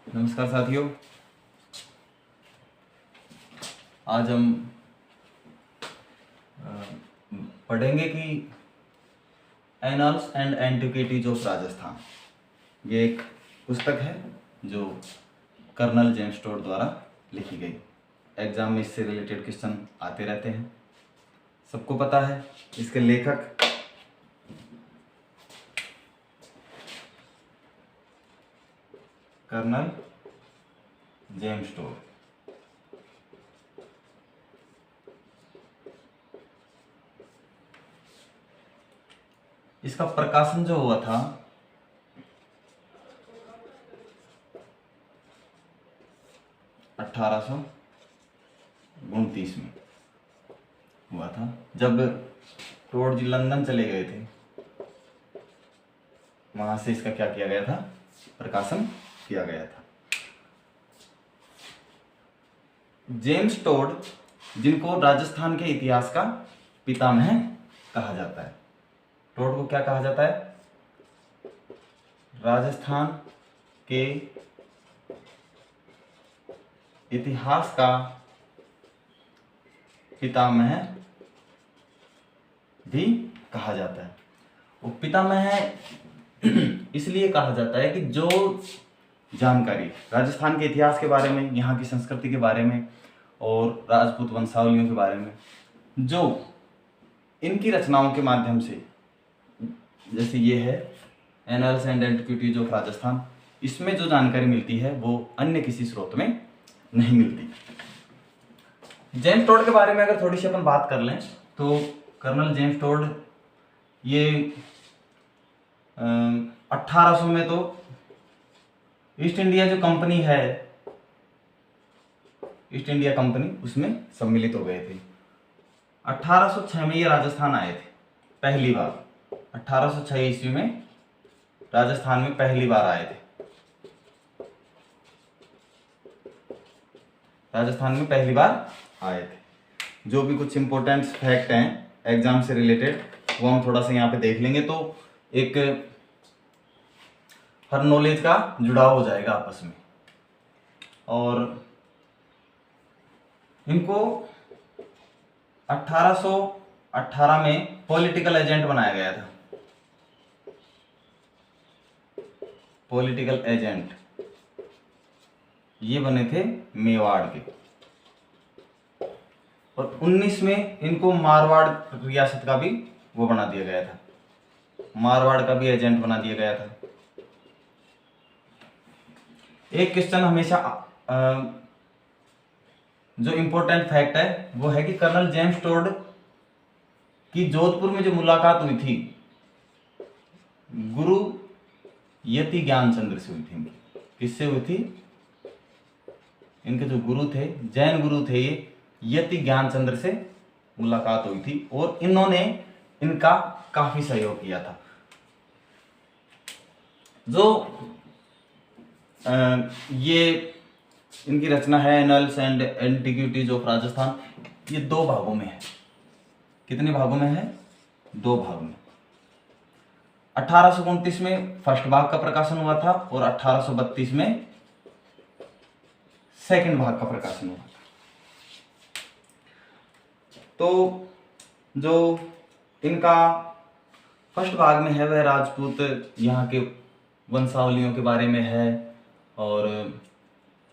नमस्कार साथियों। आज हम पढ़ेंगे कि annuls and antiquities of Rajasthan. ये एक पुस्तक है जो कर्नल जेम्स टोड द्वारा लिखी गई। एग्जाम में इससे रिलेटेड क्वेश्चन आते रहते हैं, सबको पता है। इसके लेखक कर्नल जेम्स टोड। इसका प्रकाशन जो हुआ था 1829 में हुआ था, जब टोड जी लंदन चले गए थे। वहां से इसका क्या किया गया था, प्रकाशन किया गया था। जेम्स टोड, जिनको राजस्थान के इतिहास का पितामह कहा जाता है। टोड को क्या कहा जाता है? राजस्थान के इतिहास का पितामह भी कहा जाता है। वो पितामह इसलिए कहा जाता है कि जो जानकारी राजस्थान के इतिहास के बारे में, यहाँ की संस्कृति के बारे में और राजपूत वंशावलियों के बारे में, जो इनकी रचनाओं के माध्यम से, जैसे ये है annuls and antiquities of Rajasthan, इसमें जो जानकारी मिलती है वो अन्य किसी स्रोत में नहीं मिलती। जेम्स टोड के बारे में अगर थोड़ी सी अपन बात कर लें तो कर्नल जेम्स टोड ये 1800 में तो ईस्ट इंडिया जो कंपनी है, ईस्ट इंडिया कंपनी, उसमें सम्मिलित हो गए थे। 1806 में ये राजस्थान आए थे पहली बार। 1806 ईस्वी में राजस्थान में पहली बार आए थे। राजस्थान में पहली बार आए थे। जो भी कुछ इंपॉर्टेंट फैक्ट हैं एग्जाम से रिलेटेड वो हम थोड़ा सा यहाँ पे देख लेंगे, तो एक हर नॉलेज का जुड़ाव हो जाएगा आपस में। और इनको 1818 में पॉलिटिकल एजेंट बनाया गया था। पॉलिटिकल एजेंट ये बने थे मेवाड़ के। और 19 में इनको मारवाड़ रियासत का भी वो बना दिया गया था, मारवाड़ का भी एजेंट बना दिया गया था। एक क्वेश्चन हमेशा जो इंपॉर्टेंट फैक्ट है वो है कि कर्नल जेम्स टोड की जोधपुर में जो मुलाकात हुई थी गुरु यति ज्ञानचंद्र से हुई थी। इनकी किससे हुई थी? इनके जो गुरु थे, जैन गुरु थे, ये यति ज्ञानचंद्र से मुलाकात हुई थी और इन्होंने इनका काफी सहयोग किया था। जो ये इनकी रचना है annuls and antiquities of Rajasthan, ये 2 भागों में है। कितने भागों में है? 2 भाग में। 1829 में फर्स्ट भाग का प्रकाशन हुआ था और 1832 में सेकंड भाग का प्रकाशन हुआ था। तो जो इनका फर्स्ट भाग में है वह राजपूत यहाँ के वंशावलियों के बारे में है और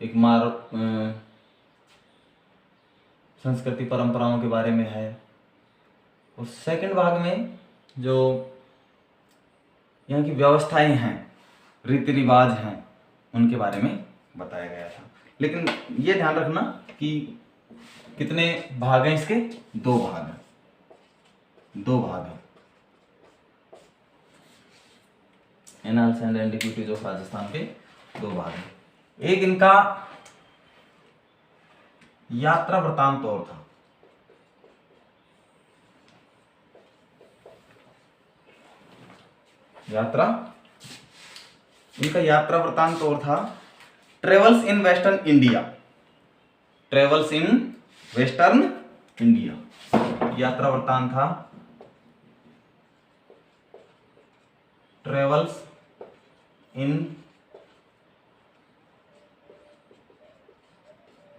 एक संस्कृति परंपराओं के बारे में है। और सेकंड भाग में जो यहाँ की व्यवस्थाएं हैं, रीति रिवाज हैं, उनके बारे में बताया गया था। लेकिन ये ध्यान रखना कि कितने भाग हैं इसके? 2 भाग हैं। 2 भाग हैं annuls and antiquities of Rajasthan के 2 भाग हैं। एक इनका यात्रा वृतांत और था। इनका यात्रा वृतांत और था travels in western India. Travels in western India यात्रा वृतांत था। ट्रेवल्स इन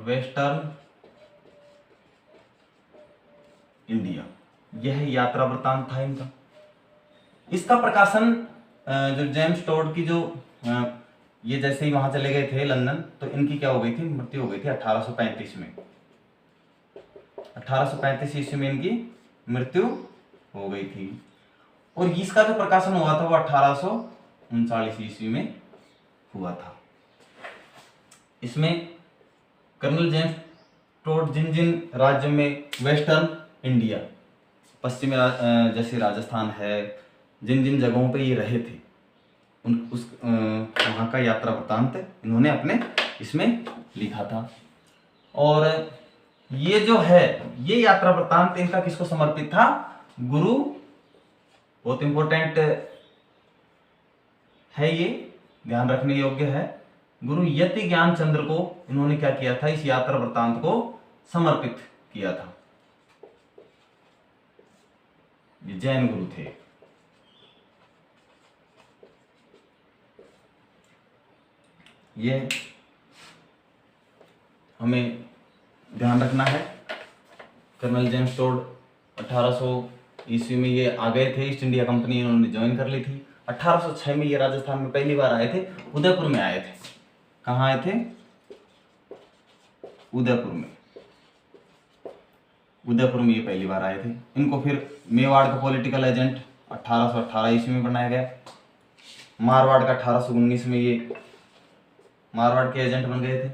वेस्टर्न इंडिया, यह यात्रा वृत्तांत था इनका। इसका प्रकाशन जो जेम्स टोड की जो ये जैसे ही वहां चले गए थे लंदन, तो इनकी क्या हो गई थी, मृत्यु हो गई थी 1835 में। 1835 ईस्वी में इनकी मृत्यु हो गई थी। और इसका जो प्रकाशन हुआ था वो 1839 ईस्वी में हुआ था। इसमें कर्नल जेम्स टोड जिन जिन राज्यों में वेस्टर्न इंडिया, पश्चिमी जैसे राजस्थान है, जिन जिन जगहों पे ये रहे थे वहाँ का यात्रा वृत्तांत इन्होंने अपने इसमें लिखा था। और ये जो है ये यात्रा वृत्तांत इनका किसको समर्पित था, गुरु, बहुत इंपॉर्टेंट है, ये ध्यान रखने योग्य है, गुरु यति ज्ञान चंद्र को इन्होंने क्या किया था, इस यात्रा वृत्तांत को समर्पित किया था। ये जैन गुरु थे। ये हमें ध्यान रखना है। कर्नल जेम्स टोड 1800 ईस्वी में ये आ गए थे, ईस्ट इंडिया कंपनी इन्होंने ज्वाइन कर ली थी। 1806 में ये राजस्थान में पहली बार आए थे, उदयपुर में आए थे। कहाँ आए थे, उदयपुर में। उदयपुर में ये पहली बार आए थे। इनको फिर मेवाड़ का पॉलिटिकल एजेंट 1818 ईस्वी में बनाया गया। मारवाड़ का 1819 में ये मारवाड़ के एजेंट बन गए थे।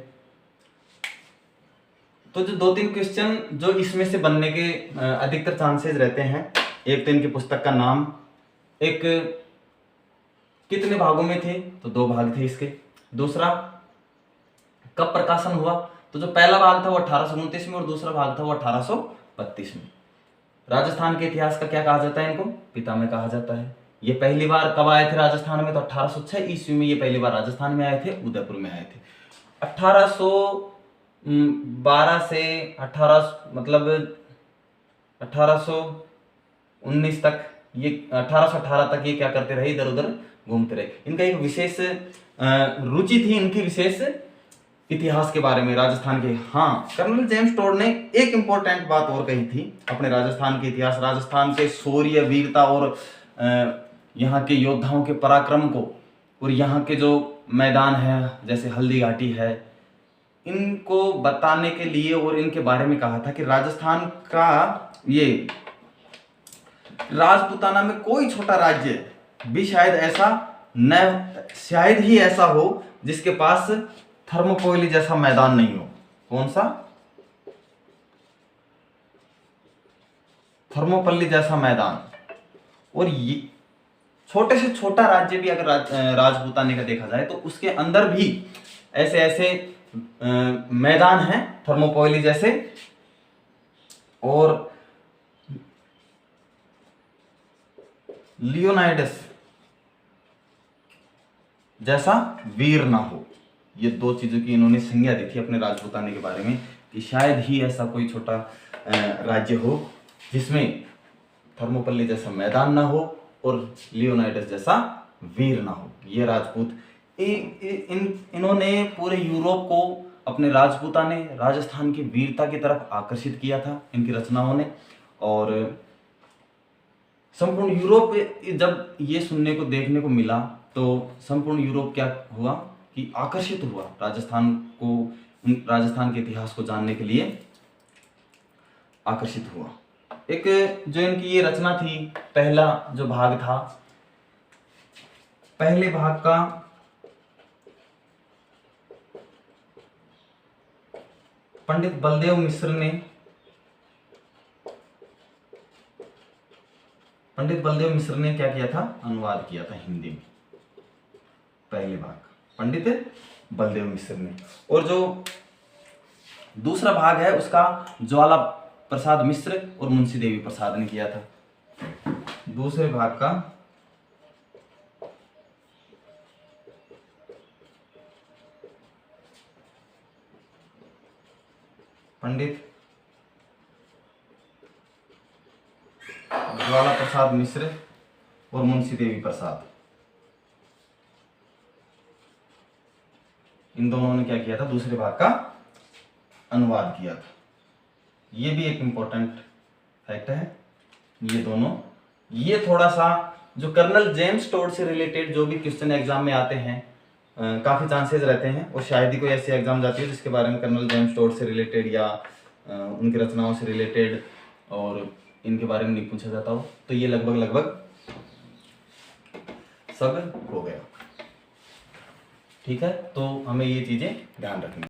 तो जो दो तीन क्वेश्चन जो इसमें से बनने के अधिकतर चांसेस रहते हैं, एक तो इनकी पुस्तक का नाम, एक कितने भागों में थे, तो 2 भाग थे इसके, दूसरा कब प्रकाशन हुआ, तो जो पहला भाग था वो 1829 में और दूसरा भाग था वो 1832 में। राजस्थान के इतिहास का क्या कहा जाता है, इनको पितामह कहा जाता है। ये पहली बार कब आए थे राजस्थान में, तो 1806 ईस्वी में ये पहली बार राजस्थान में आए थे, उदयपुर में आए थे। 1812 से 1819 तक ये 1818 तक ये क्या करते रहे, इधर उधर घूमते रहे। इनका एक विशेष रुचि थी, इनकी विशेष इतिहास के बारे में, राजस्थान के। हाँ, कर्नल जेम्स टोड ने एक इंपॉर्टेंट बात और कही थी अपने राजस्थान के इतिहास, राजस्थान के शौर्य, वीरता और यहाँ के योद्धाओं के पराक्रम को, और यहाँ के जो मैदान है जैसे हल्दी घाटी है, इनको बताने के लिए और इनके बारे में कहा था कि राजस्थान का ये राजपूताना में कोई छोटा राज्य भी शायद ही ऐसा हो जिसके पास थर्मोपोइली जैसा मैदान नहीं हो। कौन सा, थर्मोपल्ली जैसा मैदान। और ये छोटे से छोटा राज्य भी अगर राजपूताने का देखा जाए तो उसके अंदर भी ऐसे ऐसे मैदान हैं थर्मोपोइली जैसे, और लियोनाइडस जैसा वीर ना हो। ये 2 चीजों की इन्होंने संज्ञा दी थी अपने राजपूताने के बारे में कि शायद ही ऐसा कोई छोटा राज्य हो जिसमें थर्मोपल्ली जैसा मैदान ना हो और लियोनाइडस जैसा वीर ना हो। ये राजपूत इन्होंने पूरे यूरोप को अपने राजपूताने राजस्थान की वीरता की तरफ आकर्षित किया था इनकी रचनाओं ने। और संपूर्ण यूरोप जब ये सुनने को देखने को मिला तो संपूर्ण यूरोप क्या हुआ कि आकर्षित हुआ राजस्थान के इतिहास को जानने के लिए आकर्षित हुआ। एक जो इनकी ये रचना थी, पहला जो भाग था, पहले भाग का पंडित बलदेव मिश्र ने क्या किया था, अनुवाद किया था हिंदी में। पहले भाग पंडित बलदेव मिश्र ने, और जो दूसरा भाग है उसका ज्वाला प्रसाद मिश्र और मुंशी देवी प्रसाद ने किया था। दूसरे भाग का पंडित ज्वाला प्रसाद मिश्र और मुंशी देवी प्रसाद, इन दोनों ने क्या किया था, दूसरे भाग का अनुवाद किया था। ये भी एक इम्पोर्टेंट फैक्ट है। ये दोनों, ये थोड़ा सा जो कर्नल जेम्स टोड से रिलेटेड जो भी क्वेश्चन एग्जाम में आते हैं, काफ़ी चांसेस रहते हैं, और शायद ही कोई ऐसी एग्जाम जाती है जिसके बारे में कर्नल जेम्स टोड से रिलेटेड या उनकी रचनाओं से रिलेटेड और इनके बारे में नहीं पूछा जाता हो। तो ये लगभग सब हो गया। ठीक है, तो हमें ये चीज़ें ध्यान रखनी।